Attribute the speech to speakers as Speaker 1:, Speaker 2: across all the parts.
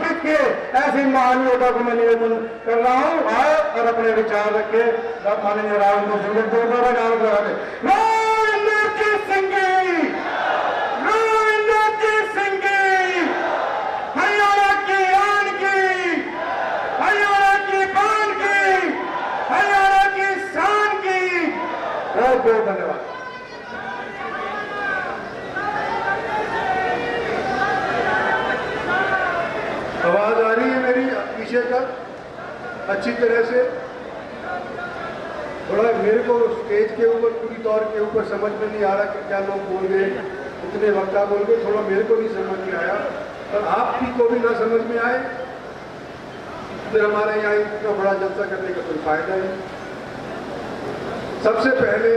Speaker 1: समर्पित किए। ऐसी महान योद्धा को मैं निवेदन कर रहा हूँ, आए और अपने विचार रखे। माननीय राजेंद्र सिंह जोरदार नाम लगा दे। राजेंद्र सिंह हरियाणा की आन की, हरियाणा की बान की, हरियाणा की शान की। बहुत बहुत धन्यवाद।
Speaker 2: आवाज आ रही है मेरी पीछे का अच्छी तरह से? थोड़ा मेरे को स्टेज के ऊपर पूरी तौर के ऊपर समझ में नहीं आ रहा कि क्या लोग बोल गए, इतने वक्ता बोल गए, थोड़ा मेरे को नहीं समझ में आया। और आपकी को भी ना समझ में आए फिर हमारे यहाँ इतना बड़ा जलसा करने का कोई फायदा नहीं। सबसे पहले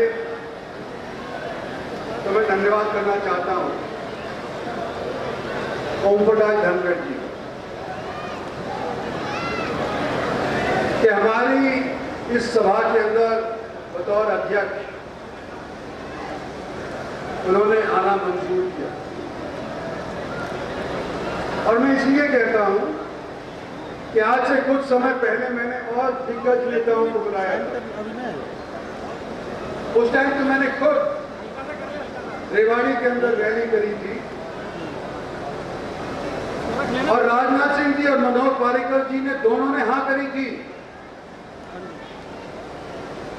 Speaker 2: तो मैं धन्यवाद करना चाहता हूँ ओम प्रकाश धनखड़ जी कि हमारी इस सभा के अंदर बतौर अध्यक्ष उन्होंने आना मंजूर किया। और मैं इसलिए कहता हूं कि आज से कुछ समय पहले मैंने और दिग्गज नेताओं को बुलाया था। उस टाइम तो मैंने खुद रेवाड़ी के अंदर रैली करी थी और राजनाथ सिंह जी और मनोहर पारिकर जी ने दोनों ने हाँ करी थी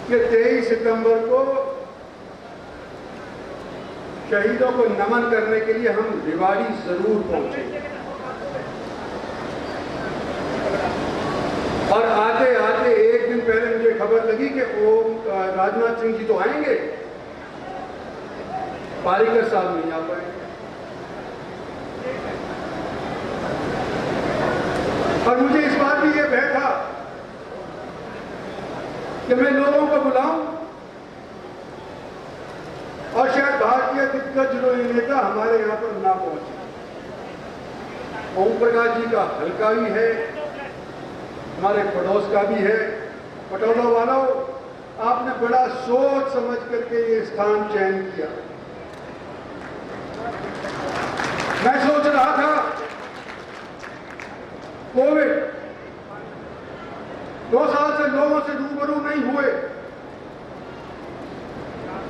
Speaker 2: कि 23 सितंबर को शहीदों को नमन करने के लिए हम रेवाड़ी जरूर पहुंचे। और आते आते एक दिन पहले मुझे खबर लगी कि राजनाथ सिंह जी तो आएंगे, पारिकर साहब नहीं आ पाएंगे। और मुझे इस बात भी ये भय था कि मैं लोगों को बुलाऊं और शायद भारतीय दिग्गज नेता हमारे यहां पर ना पहुंचे। ओम प्रकाश जी का हल्का भी है, हमारे पड़ोस का भी है। पटौदा वालों, आपने बड़ा सोच समझ करके ये स्थान चयन किया। मैं सोच रहा था कोविड 2 साल से लोगों से रूबरू नहीं हुए।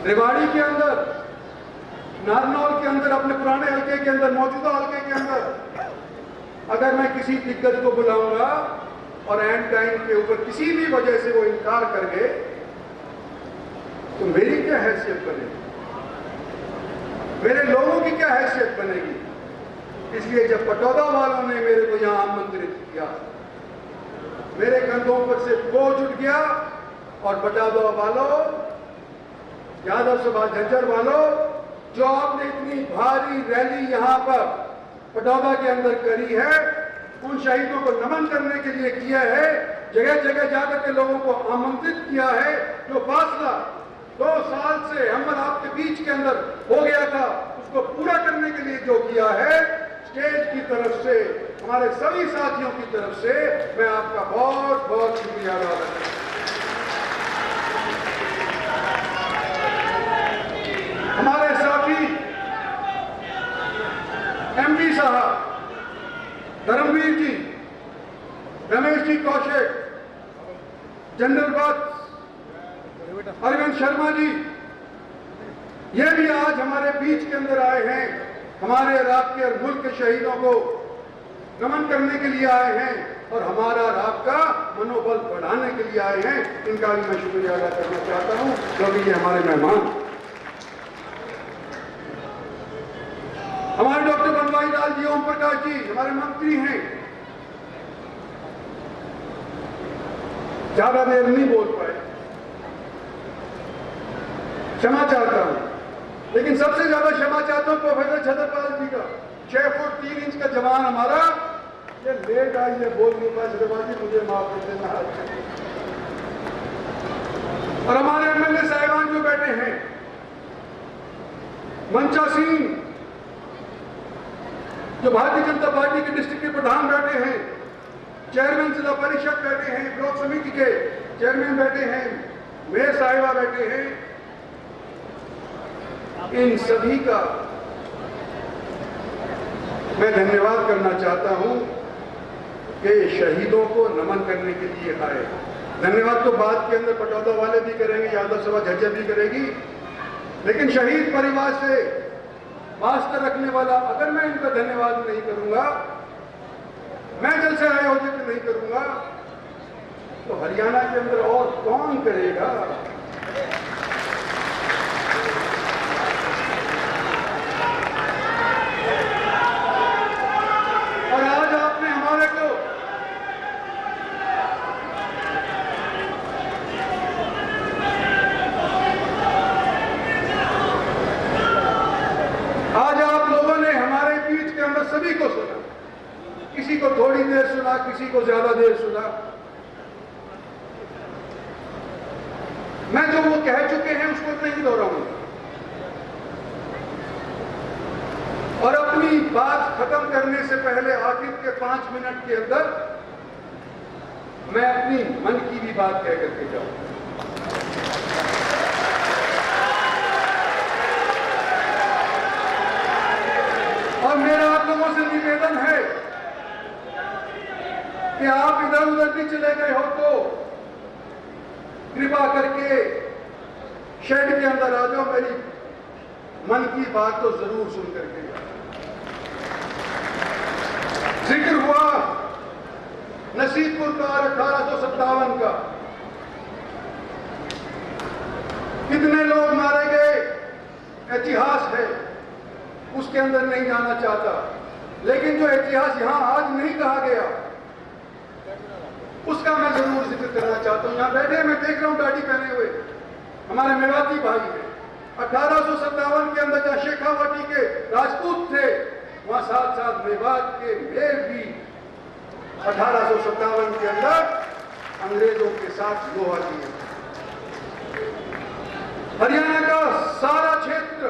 Speaker 2: रेवाड़ी के अंदर, नारनौल के अंदर, अपने पुराने हल्के के अंदर, मौजूदा हल्के के अंदर अगर मैं किसी दिग्गज को बुलाऊंगा और एंड टाइम के ऊपर किसी भी वजह से वो इनकार कर गए तो मेरी क्या हैसियत बनेगी, मेरे लोगों की क्या हैसियत बनेगी। इसलिए जब पटौदा वालों ने मेरे को यहां आमंत्रित किया, मेरे कंधों पर से बोझ उठ गया। और पटौदा वालों, यादव सभा झज्जर वालों, जो आपने इतनी भारी रैली यहां पर पटौदा के अंदर करी है, उन शहीदों को नमन करने के लिए किया है, जगह जगह जाकर के लोगों को आमंत्रित किया है। जो फासला 2 साल से हम और आपके बीच के अंदर हो गया था, उसको पूरा करने के लिए जो किया है, स्टेज की तरफ से, हमारे सभी साथियों की तरफ से मैं आपका बहुत बहुत शुक्रिया अदा करता हूं। हमारे साथी एमपी साहब, धर्मवीर जी, रमेश जी कौशिक, जनरल वत्स, अरविंद शर्मा जी, ये भी आज हमारे बीच के अंदर आए हैं। हमारे राज्य और मुल्क के शहीदों को नमन करने के लिए आए हैं और हमारा आपका मनोबल बढ़ाने के लिए आए हैं। इनका भी मैं शुक्रिया अदा करना चाहता हूं, क्योंकि ये हमारे मेहमान। हमारे डॉक्टर बनवारी लाल जी, ओम प्रकाश जी हमारे मंत्री हैं। ज्यादा देर नहीं बोल पाए, क्षमा चाहता हूं। लेकिन सबसे ज्यादा क्षमा चाहता हूं प्रोफेसर छतरपाल जी का। 6 फुट 3 इंच का जवान हमारा, ये लेट आई, ये बोल नहीं पाया। छतरपाल जी मुझे माफ कर देना। और हमारे एमएलए साहिबान जो बैठे हैं, मंचा सिंह जो भारतीय जनता पार्टी के डिस्ट्रिक्ट के प्रधान बैठे हैं, चेयरमैन जिला परिषद बैठे हैं, ब्लॉक समिति के चेयरमैन बैठे हैं, मेयर साहिबा बैठे हैं, इन सभी का मैं धन्यवाद करना चाहता हूं कि शहीदों को नमन करने के लिए आए। धन्यवाद तो बाद के अंदर पटौदा वाले भी करेंगे, यादव सभा झज्जर भी करेगी, लेकिन शहीद परिवार से वास्ता रखने वाला अगर मैं इनका धन्यवाद नहीं करूंगा, मैं जलसे आयोजित नहीं करूंगा, तो हरियाणा के अंदर और कौन करेगा। और आज आपने हमारे को आज आप लोगों ने हमारे बीच के अंदर सभी को सुना, किसी को थोड़ी देर सुना, किसी को ज्यादा देर सुना। मैं जो वो कह चुके हैं उसको नहीं दोहराऊंगा और अपनी बात खत्म करने से पहले आखिर के 5 मिनट के अंदर मैं अपनी मन की भी बात कह करके जाऊंगा। और मेरा आप लोगों से निवेदन है कि आप इधर उधर भी चले गए हो तो कृपा करके शेड के अंदर आ जाओ, मेरी मन की बात तो जरूर सुन करके जाओ। जिक्र हुआ नसीबपुर का 1857 का, कितने लोग मारे गए इतिहास है, उसके अंदर नहीं जाना चाहता, लेकिन जो इतिहास यहां आज नहीं कहा गया उसका मैं जरूर जिक्र करना चाहता हूं। यहां बैठे मैं देख रहा हूं दाढ़ी पहने हुए हमारे मेवाती भाई हैं। 1857 के अंदर जहां शेखावाटी के राजपूत थे, वहां साथ साथ मेवात के मेर भी 1857 के अंदर अंग्रेजों के साथ लोहा किए। हरियाणा का सारा क्षेत्र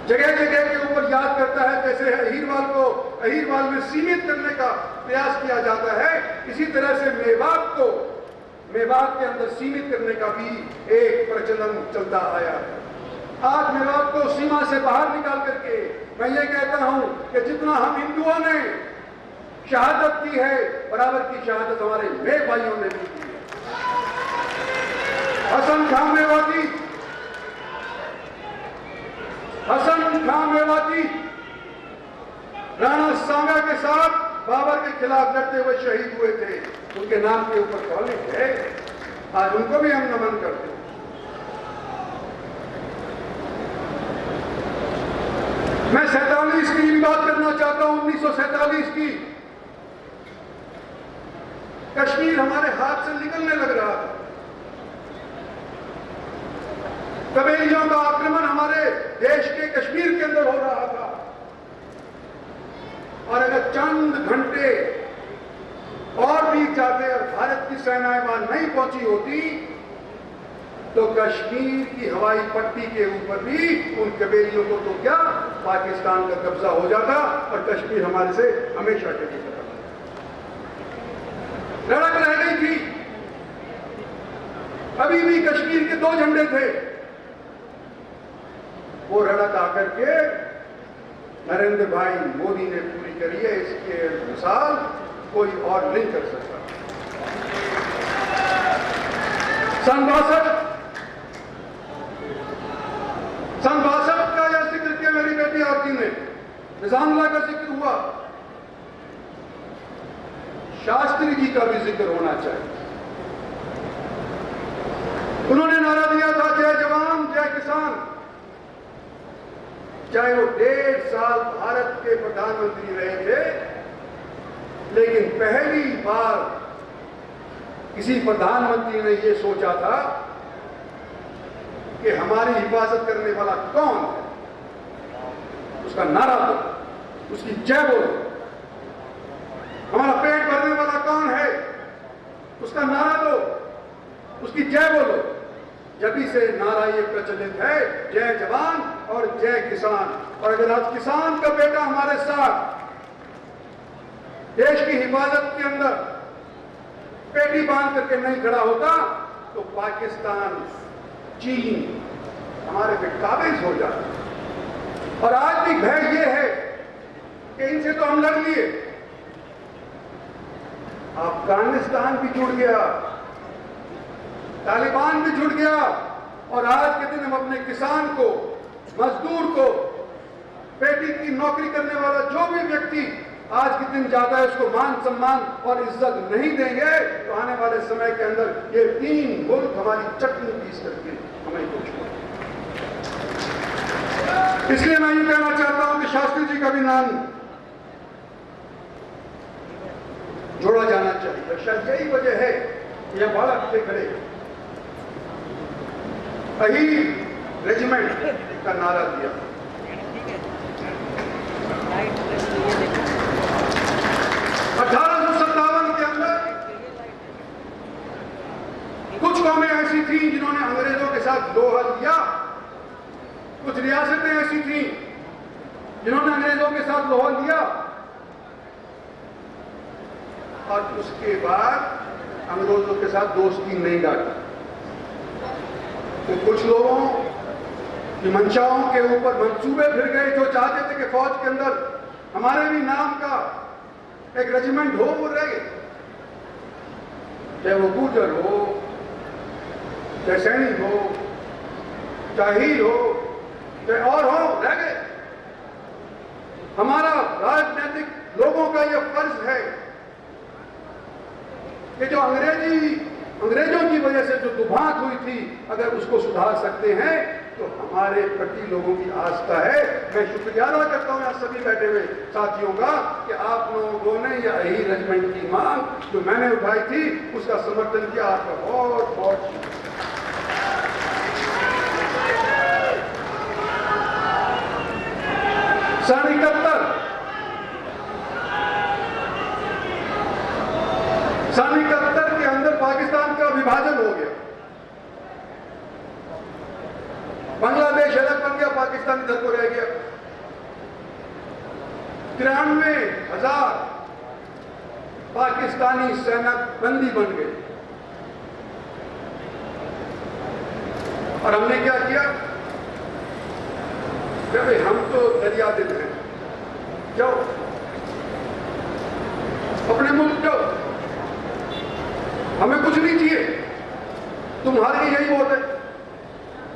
Speaker 2: जगह जगह के ऊपर याद करता है, जैसे अहीरवाल को अहीरवाल में सीमित करने का प्रयास किया जाता है, इसी तरह से मेवात को मेवात के अंदर सीमित करने का भी एक प्रचलन चलता आया है। आज मेवात को सीमा से बाहर निकाल करके मैं ये कहता हूं कि जितना हम हिंदुओं ने शहादत की है, बराबर की शहादत हमारे मे भाइयों ने भी की है। हसन खां मेवाती राणा सांगा के साथ बाबर के खिलाफ लड़ते हुए शहीद हुए थे, उनके नाम के ऊपर कॉलेज है, आज उनको भी हम नमन करते हैं। मैं 47 की भी बात करना चाहता हूं, 1947 की। कश्मीर हमारे हाथ से निकलने लग रहा था, कबीलियों का आक्रमण हमारे देश के कश्मीर के अंदर हो रहा था, और अगर चंद घंटे और बीत जाते और भारत की सेनाएं वहां नहीं पहुंची होती तो कश्मीर की हवाई पट्टी के ऊपर भी उन कबीलियों को तो क्या पाकिस्तान का कब्जा हो जाता और कश्मीर हमारे से हमेशा के लिए लड़क रह गई थी। अभी भी कश्मीर के 2 झंडे थे, वो लड़क आकर के नरेंद्र भाई मोदी ने पूरी करी है, इसके मिसाल कोई और नहीं कर सकता। सन 62 का यह जिक्र किया मेरी बेटी आरती ने, निजामुल्लाह का जिक्र हुआ, शास्त्री जी का भी जिक्र होना चाहिए। उन्होंने नारा दिया था जय जवान जय किसान। चाहे वो 1.5 साल भारत के प्रधानमंत्री रहे थे, लेकिन पहली बार किसी प्रधानमंत्री ने यह सोचा था कि हमारी हिफाजत करने वाला कौन है, उसका नारा दो, उसकी जय बोलो। हमारा पेट भरने वाला कौन है, उसका नारा दो, उसकी जय बोलो। जब से नारा ये प्रचलित है, जय जवान और जय किसान। और अगर आज किसान का बेटा हमारे साथ देश की हिफाजत के अंदर पेटी बांध करके नहीं खड़ा होता तो पाकिस्तान, चीन हमारे पे काबिज हो जाता। और आज भी भय ये है कि इनसे तो हम लड़ लिए, अफगानिस्तान भी जुड़ गया, तालिबान भी जुड़ गया, और आज के दिन हम अपने किसान को, मजदूर को, पेटी की नौकरी करने वाला जो भी व्यक्ति आज के दिन जाता है उसको मान सम्मान और इज्जत नहीं देंगे तो आने वाले समय के अंदर ये 3 मुल्क हमारी चटनी पीस करके हमें को छोड़ेंगे। इसलिए मैं ये कहना चाहता हूं कि शास्त्री जी का भी नाम जोड़ा जाना चाहिए। शायद यही वजह है कि यह बड़ा पीछे खड़े अहीर रेजिमेंट का नारा दिया। 1857 के अंदर कुछ कौमें ऐसी थी जिन्होंने अंग्रेजों के साथ लोहा लिया, कुछ रियासतें ऐसी थी जिन्होंने अंग्रेजों के साथ लोहा लिया, और उसके बाद अंग्रेजों के साथ दोस्ती नहीं डाली। तो कुछ लोगों की मंशाओं के ऊपर मंसूबे फिर गए जो चाहते थे कि फौज के अंदर हमारे भी नाम का एक रेजिमेंट हो, वो रह गए, चाहे वो गुर्जर हो, चाहे सैनी हो, चाहे हीर हो, चाहे और हो, रह गए। हमारा राजनीतिक लोगों का यह फर्ज है कि जो अंग्रेजों की वजह से जो दुभांत हुई थी, अगर उसको सुधार सकते हैं तो हमारे प्रति लोगों की आस्था है। मैं शुक्रिया अदा करता हूं यहाँ सभी बैठे हुए साथियों का कि आप लोगों ने यह अहीर रेजिमेंट की मांग जो मैंने उठाई थी उसका समर्थन किया। आपका बहुत बहुत सन 71 के अंदर पाकिस्तान का विभाजन हो गया, बांग्लादेश अलग बन गया, पाकिस्तान इधर को रह गया। 93,000 पाकिस्तानी सैनिक बंदी बन गए, और हमने क्या किया कि भाई हम तो दरिया दिल हैं, जाओ अपने मुल्क जाओ, हमें कुछ नहीं चाहिए, तुम्हारे यही वोट है,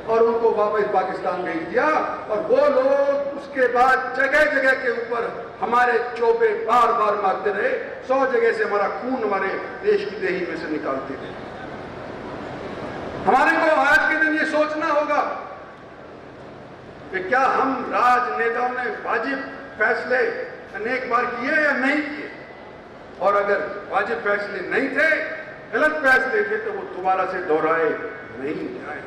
Speaker 2: और उनको वापस पाकिस्तान भेज दिया। और वो लोग उसके बाद जगह जगह के ऊपर हमारे चौबे बार बार मारते रहे, 100 जगह से हमारा खून हमारे देश की देही में से निकालते थे। हमारे को आज के दिन ये सोचना होगा कि क्या हम राजनेताओं ने वाजिब फैसले अनेक बार किए या नहीं किए, और अगर वाजिब फैसले नहीं थे, गलत फैसले थे, तो वो दोबारा से दोहराए नहीं जाए।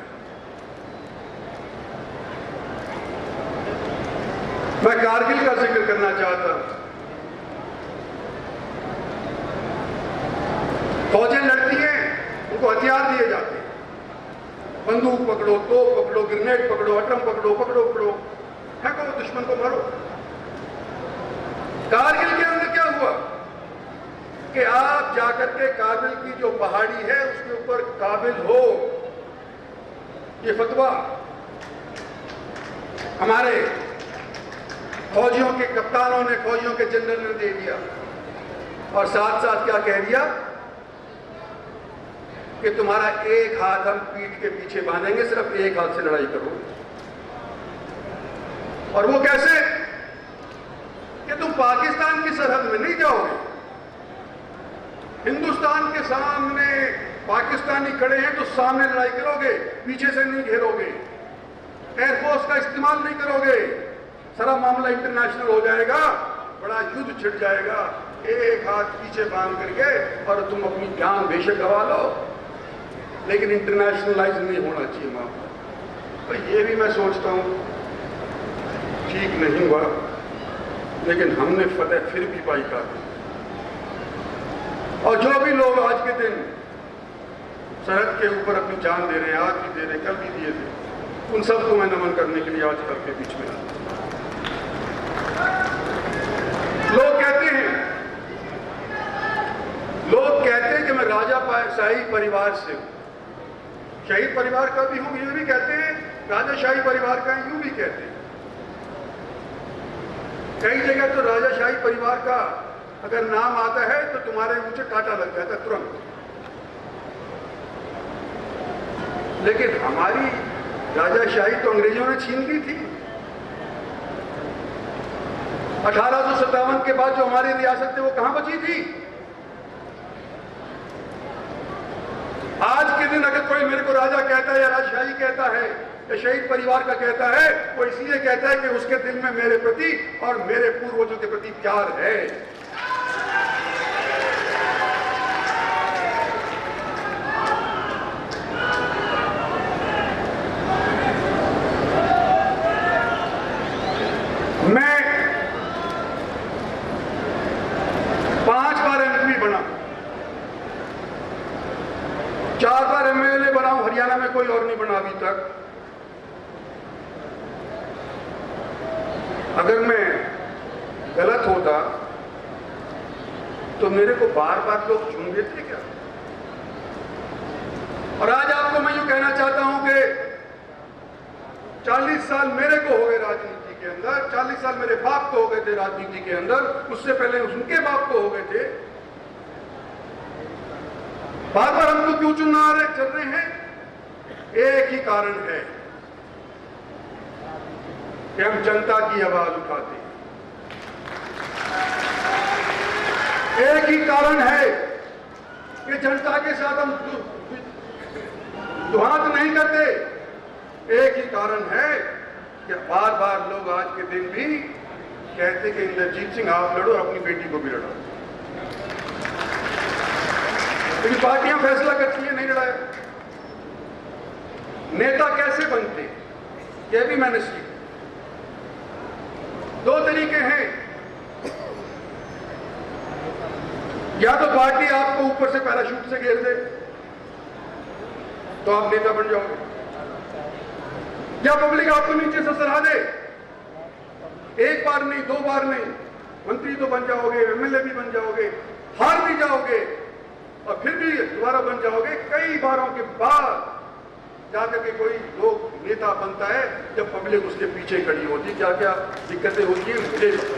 Speaker 2: मैं कारगिल का जिक्र करना चाहता हूं। फौजें लड़ती हैं, उनको हथियार दिए जाते हैं, बंदूक पकड़ो, तोप पकड़ो, ग्रेनेड पकड़ो, अटम पकड़ो, फेंको दुश्मन को, मारो। कारगिल के अंदर क्या हुआ कि आप जाकर के कारगिल की जो पहाड़ी है उसके ऊपर काबिल हो, ये फतवा हमारे फौजियों के कप्तानों ने, फौजियों के जनरल ने दे दिया, और साथ साथ क्या कह दिया कि तुम्हारा एक हाथ हम पीठ के पीछे बांधेंगे, सिर्फ एक हाथ से लड़ाई करो। और वो कैसे कि तुम पाकिस्तान की सरहद में नहीं जाओगे, हिंदुस्तान के सामने पाकिस्तानी खड़े हैं तो सामने लड़ाई करोगे, पीछे से नहीं घेरोगे, एयरफोर्स का इस्तेमाल नहीं करोगे, सारा मामला इंटरनेशनल हो जाएगा, बड़ा युद्ध छिड़ जाएगा। एक हाथ पीछे बांध करके और तुम अपनी जान बेशक गवा लो, लेकिन इंटरनेशनलाइज नहीं होना चाहिए मामला। तो ये भी मैं सोचता हूँ ठीक नहीं हुआ, लेकिन हमने फतेह फिर भी पाई कारगिल। और जो भी लोग आज के दिन सरहद के ऊपर अपनी जान दे रहे हैं, आज भी दे रहे, कल भी दिए थे, उन सबको मैं नमन करने के लिए आज आपके बीच में आता हूं। लोग कहते हैं कि मैं राजा शाही परिवार से हूं, शहीद परिवार का भी हूं, ये भी कहते हैं, राजाशाही परिवार का यूं भी कहते हैं। कई जगह तो राजाशाही परिवार का अगर नाम आता है तो तुम्हारे मुंह से कांटा लग जाता है तुरंत। लेकिन हमारी राजाशाही तो अंग्रेजों ने छीन ली थी। 1857 के बाद जो हमारी रियासत थी वो कहां बची थी? आज के दिन अगर कोई मेरे को राजा कहता है या राजशाही कहता है या शहीद परिवार का कहता है, वो इसलिए कहता है कि उसके दिल में मेरे प्रति और मेरे पूर्वजों के प्रति प्यार है। मैं 5 बार एमपी बना, 4 बार एमएलए बना हूं। हरियाणा में कोई और नहीं बना अभी तक। अगर मैं गलत होता तो मेरे को बार बार लोग चुन देते क्या? और आज आपको मैं यूं कहना चाहता हूं कि 40 साल मेरे को हो गए राजनीति के अंदर, 40 साल मेरे बाप को हो गए थे राजनीति के अंदर, उससे पहले उनके बाप को हो गए थे। बार बार हमको क्यों चुनना चल रहे हैं? एक ही कारण है कि हम जनता की आवाज उठाते हैं। एक ही कारण है कि जनता के साथ हम दुहात नहीं करते। एक ही कारण है कि बार बार लोग आज के दिन भी कहते कि इंद्रजीत सिंह आप लड़ो, अपनी बेटी को भी लड़ो। लेकिन पार्टियां फैसला करती है नहीं लड़ाया। नेता कैसे बनते यह भी मैंने सीखा। 2 तरीके हैं, या तो पार्टी आपको ऊपर से पैराशूट से घेर दे तो आप नेता बन जाओगे, या पब्लिक आपको नीचे से सराह दे। एक बार नहीं, 2 बार नहीं, मंत्री तो बन जाओगे, एमएलए भी बन जाओगे, हार भी जाओगे और फिर भी दोबारा बन जाओगे। कई बारों के बाद जाकर के कोई लोग नेता बनता है जब पब्लिक उसके पीछे खड़ी होती है। क्या क्या दिक्कतें होती है मुझे पता।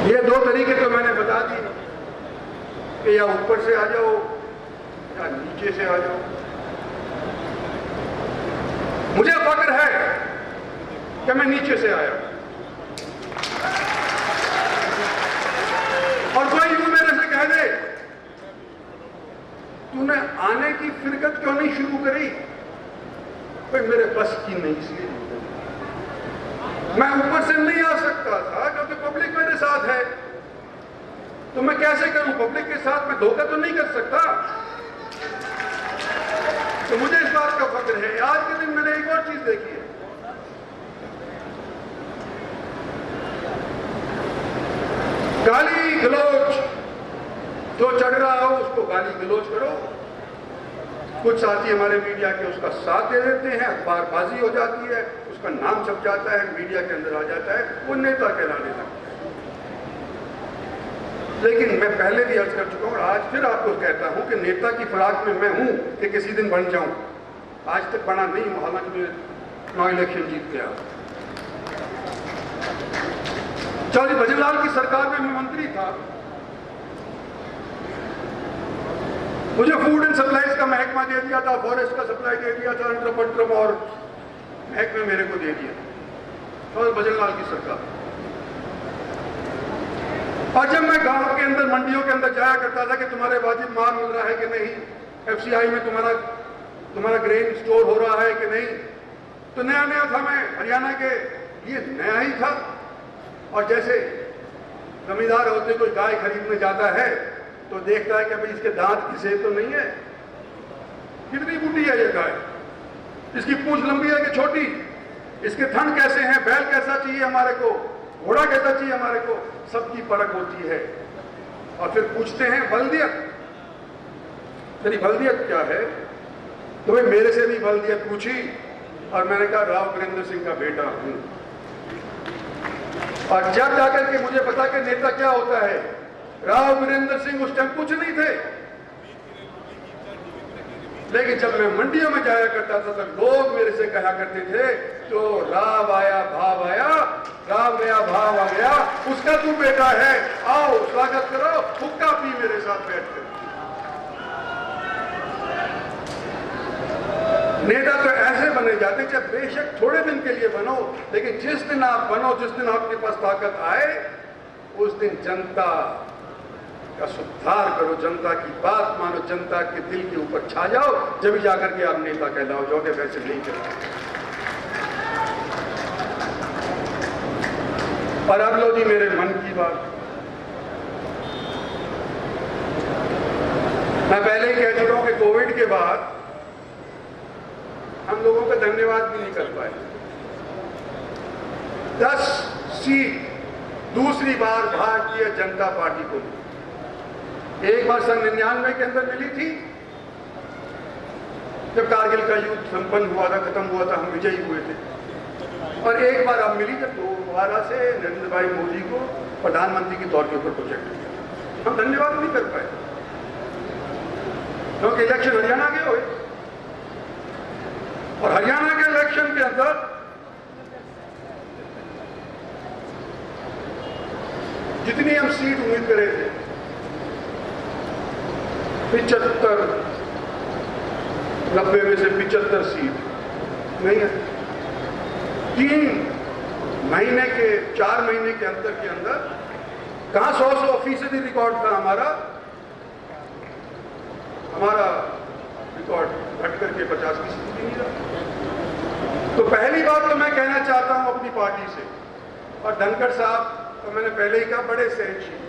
Speaker 2: ये 2 तरीके तो मैंने बता दी कि या ऊपर से आ जाओ या नीचे से आ जाओ। मुझे फक्र है कि मैं नीचे से आया। और कोई यूं मेरे से कह दे तूने आने की फिरकत क्यों नहीं शुरू करी? भाई मेरे बस की नहीं, इसलिए मैं ऊपर से नहीं आ सकता था क्योंकि पब्लिक मेरे साथ है। तो मैं कैसे करूं? पब्लिक के साथ मैं धोखा तो नहीं कर सकता। तो मुझे इस बात का फक्र है। आज के दिन मैंने एक और चीज देखी है। गाली गलौज जो चढ़ रहा हो उसको गाली गलौज करो। कुछ साथी हमारे मीडिया के उसका साथ दे देते हैं, अखबारबाजी हो जाती है, उसका नाम छप जाता है, मीडिया के अंदर आ जाता है, वो नेता कहलाने लगता है। लेकिन मैं पहले भी अर्ज कर चुका हूं और आज फिर आपको कहता हूं कि नेता की फिराक में मैं हूं कि किसी दिन बन जाऊं। आज तक बना नहीं हूं, हालांकि मैं 9 इलेक्शन जीत गया। चौधरी भजनलाल की सरकार में मैं मंत्री था। मुझे फूड एंड सप्लाईज का महकमा दे दिया था, फॉरेस्ट का सप्लाई दे दिया था, अंतरपट्टम और महकमे मेरे को दे दिया चौधरी भजनलाल की सरकार। और जब मैं गांव के अंदर मंडियों के अंदर जाया करता था कि तुम्हारे वाजिब माल मिल रहा है कि नहीं, एफसीआई में तुम्हारा ग्रेन स्टोर हो रहा है कि नहीं, तो नया नया था, मैं हरियाणा के लिए नया ही था। और जैसे जमींदार होते कोई गाय खरीदने जाता है तो देखता है कि भाई इसके दांत घिसे तो नहीं है, कितनी बूढ़ी है ये गाय, इसकी पूंछ लंबी है कि छोटी, इसके थन कैसे हैं, बैल कैसा चाहिए हमारे को, घोड़ा कैसा चाहिए हमारे को, सबकी परख होती है। और फिर पूछते हैं बल्दियत, तेरी बल्दियत क्या है? तो भाई मेरे से भी बल्दियत पूछी और मैंने कहा राव वीरेंद्र सिंह का बेटा हूं। और जब जाकर के मुझे पता कि नेता क्या होता है, राव वीरेंद्र सिंह उस टाइम कुछ नहीं थे। लेकिन जब मैं मंडियों में जाया करता था तो लोग मेरे से कहा करते थे, तो राव आया भाव आया, राव गया भाव आ गया, उसका तू बेटा है, आओ स्वागत करो, हुक्का पी मेरे साथ बैठ कर। नेता तो ऐसे बने जाते, जब बेशक थोड़े दिन के लिए बनो, लेकिन जिस दिन आप बनो, जिस दिन आपके पास ताकत आए, उस दिन जनता का सुधार करो, जनता की बात मानो, जनता के दिल के ऊपर छा जाओ, जब जाकर के आप नेता कहलाओ जाओगे, वैसे नहीं कहलाओ। और अब लो जी मेरे मन की बात। मैं पहले ही कह चुका हूं कि कोविड के बाद हम लोगों का धन्यवाद भी नहीं कर पाए। 10 सीट दूसरी बार भारतीय जनता पार्टी को मिली। एक बार सन 99 के अंदर मिली थी, जब कारगिल का युद्ध संपन्न हुआ था, खत्म हुआ था, हम विजयी हुए थे। और एक बार अब मिली जब दोबारा से नरेंद्र भाई मोदी को प्रधानमंत्री के तौर के ऊपर प्रोजेक्ट किया। हम धन्यवाद नहीं कर पाए, क्योंकि इलेक्शन हरियाणा के हुए, और हरियाणा के इलेक्शन के अंदर जितनी हम सीट उम्मीद करे थे, 75, 90 में से 75 सीट नहीं है। 4 महीने के अंतर के अंदर कहां 100% रिकॉर्ड था हमारा रिकॉर्ड घट करके 50% भी नहीं रहा। तो पहली बात तो मैं कहना चाहता हूं अपनी पार्टी से, और धनखड़ साहब तो मैंने पहले ही कहा, बड़े सहनशील,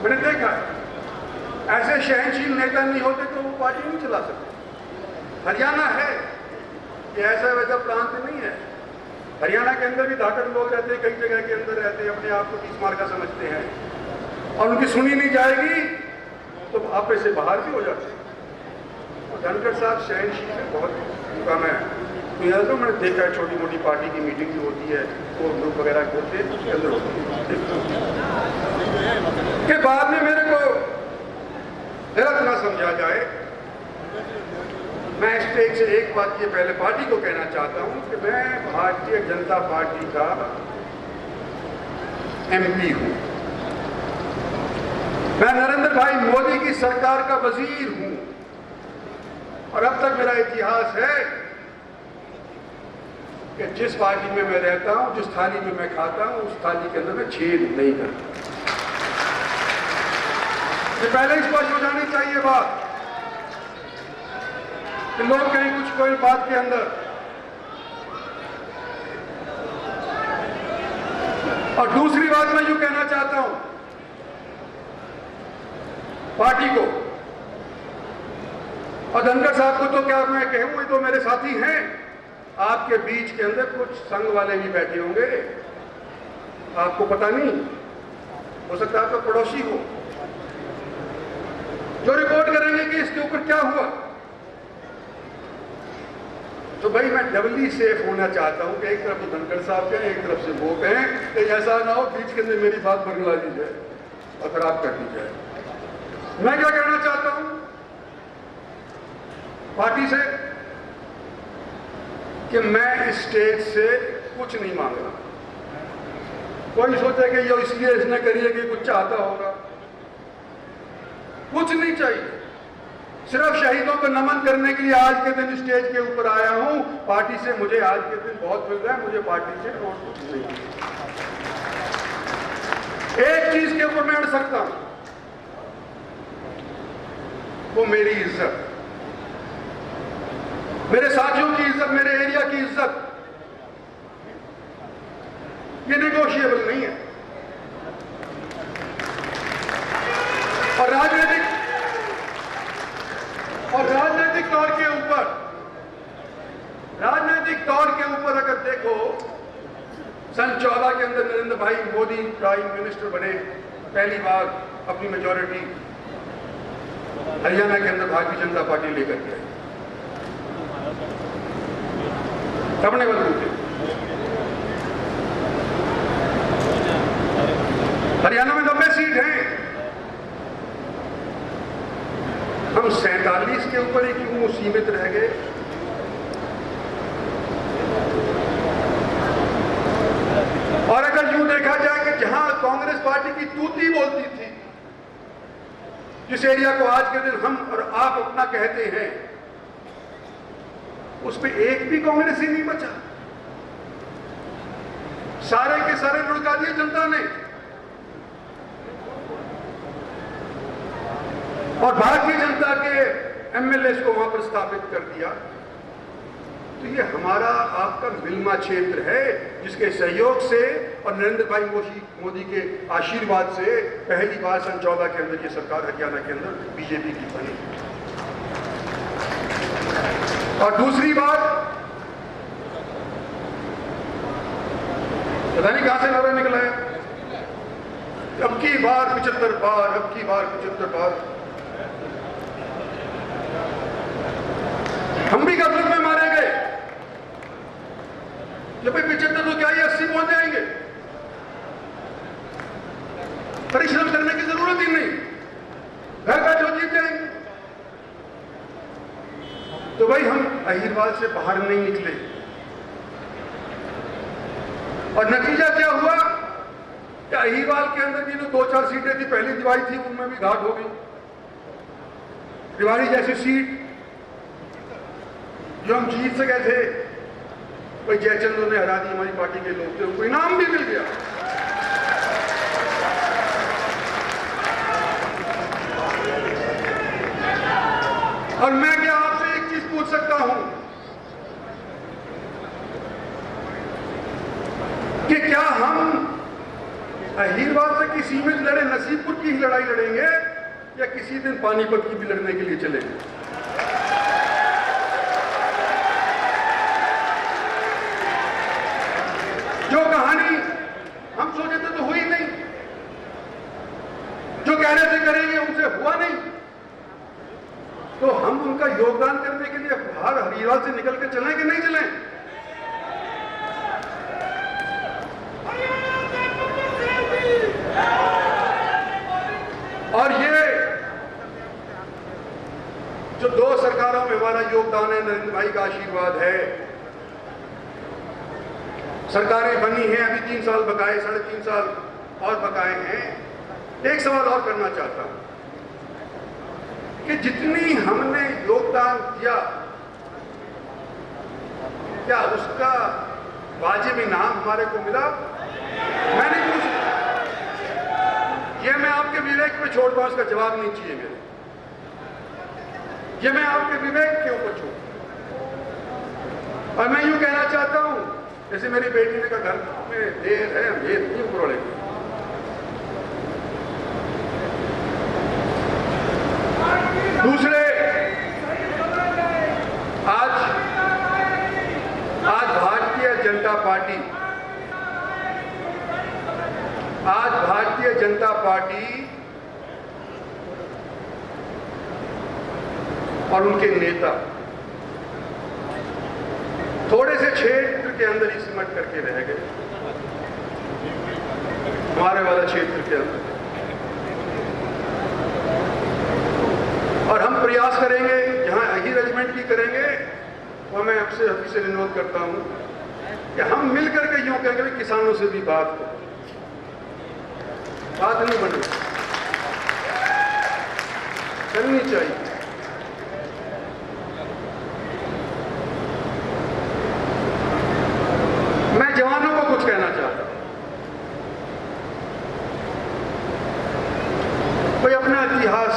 Speaker 2: मैंने देखा है ऐसे सहनशील नेता नहीं होते तो वो पार्टी नहीं चला सकते। हरियाणा है, ये ऐसा वैसा प्रांत नहीं है। हरियाणा के अंदर भी धाकड़ लोग रहते हैं, कई जगह के अंदर रहते हैं, अपने आप को 30 मार का समझते हैं, और उनकी सुनी नहीं जाएगी तो आपे से बाहर भी हो जाते हैं। और धनखड़ साहब सहनशील है, बहुत मुकाम है। तो यहाँ तो मैंने देखा है, छोटी मोटी पार्टी की मीटिंग जो होती है, वो ग्रुप वगैरह होते हैं, उसके अंदर होती है। के बाद में मेरे को गलत ना समझा जाए, मैं स्टेज से एक बात ये पहले पार्टी को कहना चाहता हूं कि मैं भारतीय जनता पार्टी का एमपी हूं, मैं नरेंद्र भाई मोदी की सरकार का वजीर हूं, और अब तक मेरा इतिहास है कि जिस पार्टी में मैं रहता हूं, जिस थाली में मैं खाता हूं, उस थाली के अंदर मैं छेद नहीं करता। ये पहले ही स्पष्ट हो जानी चाहिए बात, कि लोग कहीं कुछ कोई बात के अंदर। और दूसरी बात मैं यूं कहना चाहता हूं पार्टी को, और धनखड़ साहब को, तो क्या मैं कहूं, ये तो मेरे साथी हैं। आपके बीच के अंदर कुछ संघ वाले भी बैठे होंगे, आपको पता नहीं, हो सकता है आपका पड़ोसी हो, जो रिपोर्ट करेंगे कि इसके ऊपर क्या हुआ। तो भाई मैं डबली सेफ होना चाहता हूं कि एक तरफ तो धनखड़ साहब कहें, एक तरफ से वो कहें, कि ऐसा ना हो बीच के अंदर मेरी बात बदला दी जाए और खराब कर दी जाए। मैं क्या कहना चाहता हूं पार्टी से, कि मैं इस स्टेज से कुछ नहीं मांग रहा। कोई सोचे कि ये इसलिए इसने करी है कि कुछ चाहता होगा, कुछ नहीं चाहिए। सिर्फ शहीदों को नमन करने के लिए आज के दिन स्टेज के ऊपर आया हूं। पार्टी से मुझे आज के दिन बहुत मिल रहा है, मुझे पार्टी से और कुछ नहीं। एक चीज के ऊपर मैं अड़ सकता हूं, वो मेरी इज्जत, मेरे साथियों की इज्जत, मेरे एरिया की इज्जत, ये नेगोशिएबल नहीं है। और राजनीतिक तौर के ऊपर अगर देखो, सन 14 के अंदर नरेंद्र भाई मोदी प्राइम मिनिस्टर बने, पहली बार अपनी मेजॉरिटी हरियाणा के अंदर भारतीय जनता पार्टी लेकर के आई। सबने बदलू थे। हरियाणा में 90 सीट हैं, हम 47 इसके ऊपर ही क्यों सीमित रह गए? और अगर यूं देखा जाए कि जहां कांग्रेस पार्टी की तूती बोलती थी, जिस एरिया को आज के दिन हम और आप अपना कहते हैं, उस पे एक भी कांग्रेसी नहीं बचा। सारे के सारे लुढ़का दिए जनता ने और भारतीय जनता के एमएलए को वहां पर स्थापित कर दिया। तो ये हमारा आपका मिलमा क्षेत्र है, जिसके सहयोग से और नरेंद्र भाई मोदी के आशीर्वाद से पहली बार सन 14 के अंदर ये सरकार हरियाणा के अंदर बीजेपी की बनी। और दूसरी बात, पता नहीं कहां से नारा निकला है, अब की बार 75 बार, अब की बार 75 बार। हम भी गफलत में मारे गए जब 75 तो क्या ये 80 पहुंच जाएंगे। परिश्रम करने की जरूरत ही नहीं, घर का जो जीत जाएंगे। तो भाई हम अहिरवाल से बाहर नहीं निकले और नतीजा क्या हुआ कि अहिरवाल के अंदर भी जो 2-4 सीटें थी, पहली दिवाली थी, उनमें भी घाट हो गई। दिवाली जैसी सीट जो हम जीत सके थे, कोई जयचंद्र ने हरा दी, हमारी पार्टी के लोग थे, उनको इनाम भी मिल गया। और मैं क्या आपसे एक चीज पूछ सकता हूं कि क्या हम अहिरवाल तक की सीमित लड़े, नसीबपुर की ही लड़ाई लड़ेंगे या किसी दिन पानीपत की भी लड़ने के लिए चलेंगे? जो कहानी हम सोचे थे तो हुई नहीं, जो कह रहे थे करेंगे उनसे हुआ नहीं, तो हम उनका योगदान करने के लिए बाहर हरियाणा से निकल के चलें कि नहीं चलें? और ये जो 2 सरकारों में हमारा योगदान है, नरेंद्र भाई का आशीर्वाद है। सरकारें बनी हैं, अभी 3 साल बकाए, 3.5 साल और बकाए हैं। एक सवाल और करना चाहता हूं कि जितनी हमने योगदान दिया, क्या उसका वाजिब इनाम हमारे को मिला? मैं नहीं पूछ, ये मैं आपके विवेक पे छोड़ता हूं, इसका जवाब नहीं चाहिए मेरे, ये मैं आपके विवेक के ऊपर छोड़। और मैं यूं कहना चाहता हूं, जैसे मेरी बेटी ने कहा घर में देर है, हम ये नहीं उड़ेंगे। दूसरे, आज भारतीय जनता पार्टी और उनके नेता थोड़े से क्षेत्र के अंदर ही सिमट करके रह गए, हमारे वाला क्षेत्र के अंदर। और हम प्रयास करेंगे, जहां अही रेजिमेंट की करेंगे, वह मैं आपसे अभी से अनुरोध करता हूं कि हम मिलकर के यूं कहेंगे किसानों से भी बात करो, बात नहीं बनी, करनी चाहिए। मैं जवानों को कुछ कहना चाहता हूं, कोई अपना इतिहास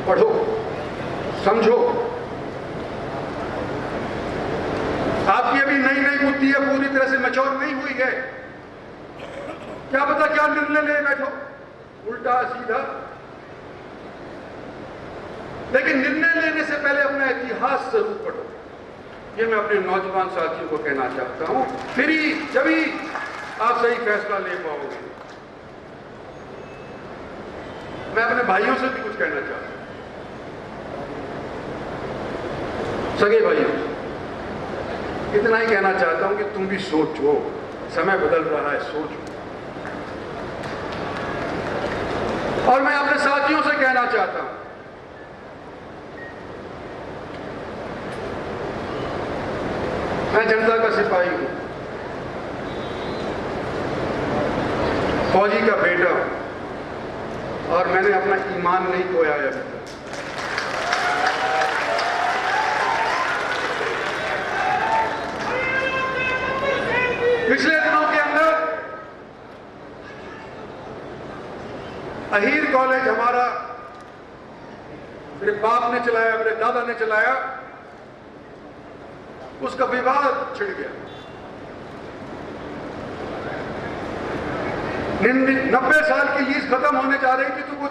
Speaker 2: पढ़ो, समझो। आपकी अभी नई बुद्धि है, पूरी तरह से मैच्योर नहीं हुई है, क्या पता क्या निर्णय ले बैठो, उल्टा सीधा। लेकिन निर्णय लेने से पहले अपना इतिहास जरूर पढ़ो, ये मैं अपने नौजवान साथियों को कहना चाहता हूं, फिर ही जभी आप सही फैसला ले पाओगे। मैं अपने भाइयों से भी कुछ कहना चाहता हूं, सगे भाइयों, इतना ही कहना चाहता हूं कि तुम भी सोचो, समय बदल रहा है, सोचो। और मैं अपने साथियों से कहना चाहता हूं मैं जनता का सिपाही हूं, फौजी का बेटा हूं और मैंने अपना ईमान नहीं खोया है अभी तक। पिछले दिनों के अंदर अहीर कॉलेज हमारा मेरे बाप ने चलाया, मेरे दादा ने चलाया, उसका विवाद छिड़ गया। 90 साल की लीज खत्म होने जा रही थी तो वो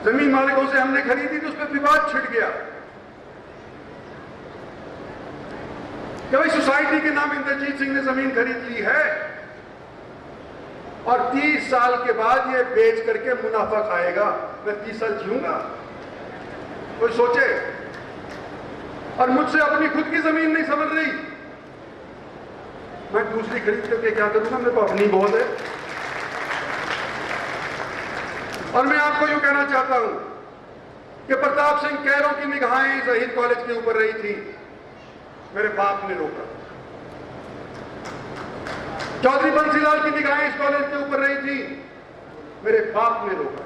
Speaker 2: जमीन मालिकों से हमने खरीदी तो उस पर विवाद छिड़ गया कि भाई सोसाइटी के नाम इंद्रजीत सिंह ने जमीन खरीद ली है और 30 साल के बाद ये बेच करके मुनाफा खाएगा। मैं 30 साल जीऊंगा? कोई सोचे। और मुझसे अपनी खुद की जमीन नहीं समझ रही, मैं दूसरी खरीद करके क्या करूंगा? मेरे को अपनी बहुत है। और मैं आपको यूं कहना चाहता हूं कि प्रताप सिंह कैरों की निगाहें इस अहीर कॉलेज के ऊपर रही थी, मेरे बाप ने रोका। चौधरी बंसीलाल की निगाहें इस कॉलेज के ऊपर रही थी, मेरे बाप ने रोका।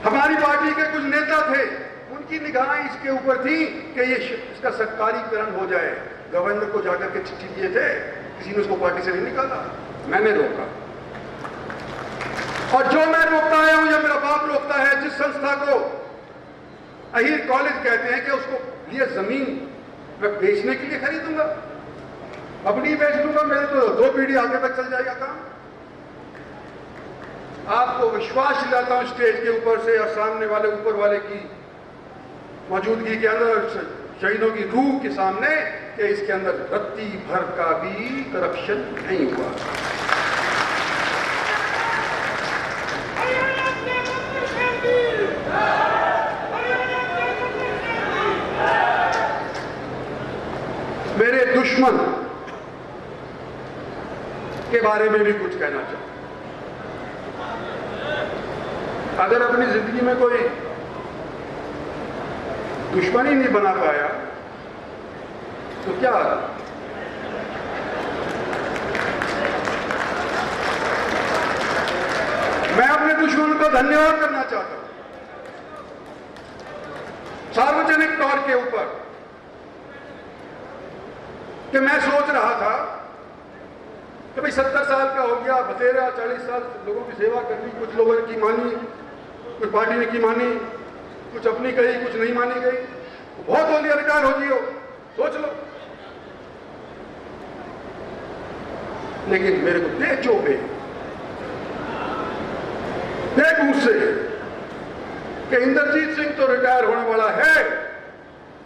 Speaker 2: हमारी पार्टी के कुछ नेता थे, उनकी निगाहें इसके ऊपर थी कि ये इसका सरकारीकरण हो जाए। गवर्नर को जाकर के चिट्ठी दिए थे, किसी ने उसको पार्टी से नहीं निकाला, मैंने रोका। और जो मैं रोकता आया हूं या मेरा बाप रोकता है, जिस संस्था को अहीर कॉलेज कहते हैं कि उसको ये जमीन मैं बेचने के लिए खरीदूंगा, अपनी बेच लूंगा, मेरे तो 2 पीढ़ी आगे तक चल जाएगा काम। आपको विश्वास दिलाता हूं स्टेज के ऊपर से और सामने वाले ऊपर वाले की मौजूदगी के अंदर, शहीदों की रूह के सामने, कि इसके अंदर रत्ती भर का भी करप्शन नहीं हुआ। मेरे दुश्मन के बारे में भी कुछ कहना चाहूं। अगर अपनी जिंदगी में कोई दुश्मनी नहीं बना पाया तो क्या? मैं अपने दुश्मनों का धन्यवाद करना चाहता हूं सार्वजनिक तौर के ऊपर, कि मैं सोच रहा था कि भाई 70 साल का हो गया, बतेरा 40 साल लोगों की सेवा कर ली, कुछ लोगों की मानी, कुछ पार्टी ने की मानी, कुछ अपनी कही, कुछ नहीं मानी गई, बहुत हो लिया, रिटायर हो जियो, सोच लो। लेकिन मेरे को बेचो मुझसे कि इंद्रजीत सिंह तो रिटायर होने वाला है,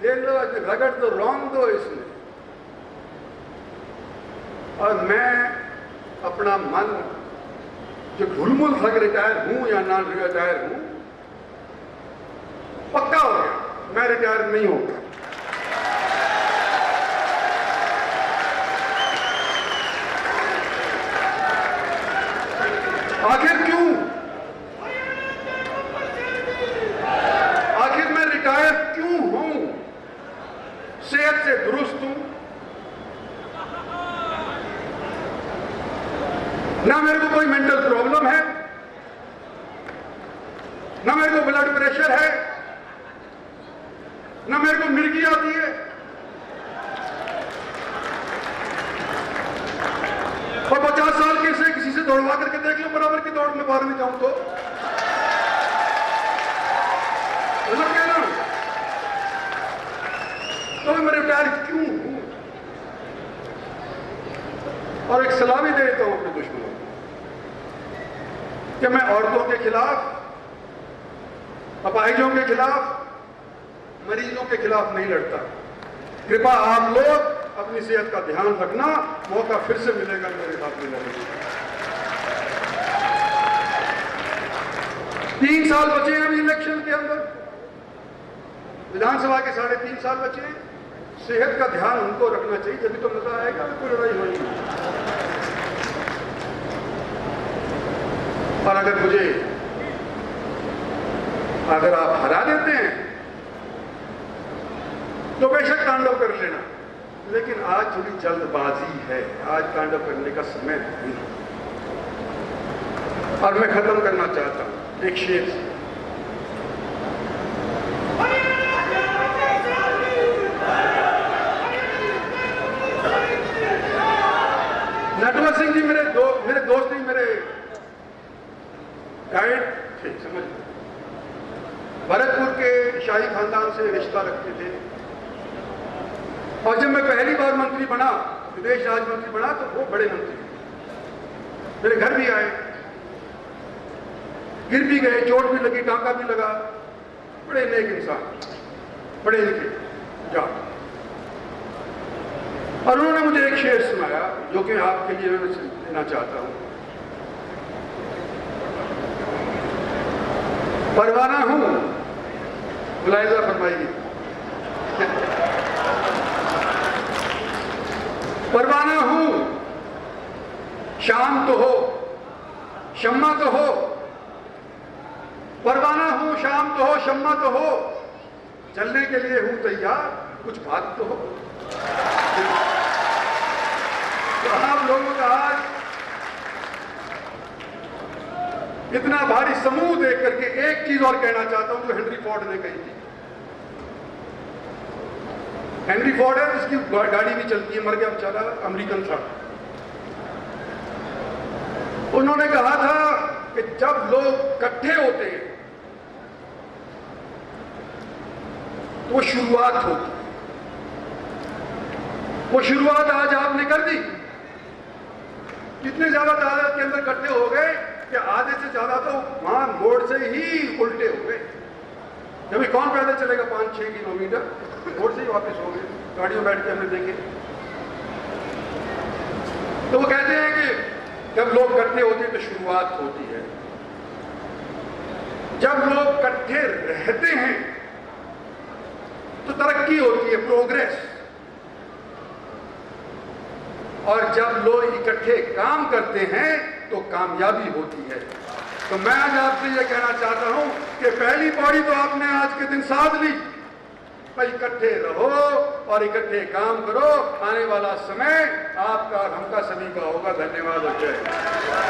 Speaker 2: देख लो रगड़ तो रौंद दो इसमें। और मैं अपना मन जो ढुलमुल था कि रिटायर हूं या ना रिटायर हूं, पक्का हो गया, मैं रिटायर नहीं होगा। आखिर क्यों? आखिर मैं रिटायर क्यों हूं? सेहत से दुरुस्त हूं, ना मेरे को कोई मेंटल प्रॉब्लम है, ना मेरे को ब्लड प्रेशर है, ना मेरे को मिर्गी आती है। और 50 साल के से किसी से दौड़वा करके देख लो, बराबर की दौड़ में बाहर में जाऊं तो कहना तो मैं रिटायर क्यों हूं? और एक सलाह भी दे देता हूं अपने दुश्मनों को कि मैं औरतों के खिलाफ, अपाहिजों के खिलाफ, मरीजों के खिलाफ नहीं लड़ता। कृपा आप लोग अपनी सेहत का ध्यान रखना, मौका फिर से मिलेगा मेरे साथ मिलने का। 3 साल बचे हैं अभी इलेक्शन के अंदर, विधानसभा के 3.5 साल बचे हैं। सेहत का ध्यान उनको रखना चाहिए, जब तो मजा आएगा, कोई लड़ाई होगी। और अगर आप हरा देते हैं तो बेशक तांडव कर लेना, लेकिन आज थोड़ी जल्दबाजी है, आज तांडव करने का समय नहीं। और मैं खत्म करना चाहता हूं एक शेर से। नटवर सिंह जी मेरे दोस्त नहीं, मेरे गाइड थे, समझ लो। भरतपुर के शाही खानदान से रिश्ता रखते थे। और जब मैं पहली बार मंत्री बना, विदेश राज्य मंत्री बना, तो वो बड़े मंत्री मेरे घर भी आए, गिर भी गए, चोट भी लगी, टांका भी लगा। बड़े नेक इंसान, बड़े लिखे जा। और उन्होंने मुझे एक शेर सुनाया जो कि आपके लिए मैं लेना चाहता हूं। परवाना हूं, मुलाहिजा फरमाइए। परवाना हूं, शाम तो हो, शम्मा तो हो। परवाना हूं, शाम तो हो, शम्मा तो हो, चलने के लिए हूं तैयार, कुछ बात तो हो। तो आप लोगों का आज इतना भारी समूह देख करके एक चीज और कहना चाहता हूं जो हेनरी फोर्ड ने कही थी। हेनरी फोर्ड है, जिसकी गाड़ी भी चलती है, मर गया बेचारा, अमेरिकन था। उन्होंने कहा था कि जब लोग इकट्ठे होते हैं तो वो शुरुआत होती है। वो शुरुआत आज आपने कर दी। कितने ज्यादा तादाद के अंदर इकट्ठे हो गए कि आधे से ज्यादा तो वहां मोड़ से ही उल्टे हो गए। जब कौन पैदल चलेगा 5-6 किलोमीटर, मोड़ से ही वापस हो गए, गाड़ियों बैठ के हमने देखे। तो वो कहते हैं कि जब लोग इकट्ठे होते हैं तो शुरुआत होती है। जब लोग इकट्ठे रहते हैं तो तरक्की होती है, प्रोग्रेस। और जब लोग इकट्ठे काम करते हैं तो कामयाबी होती है। तो मैं आज आपसे यह कहना चाहता हूं कि पहली पौड़ी तो आपने आज के दिन साध ली, भाई इकट्ठे रहो और इकट्ठे काम करो। आने वाला समय आपका और हमका सभी का होगा। धन्यवाद और जय।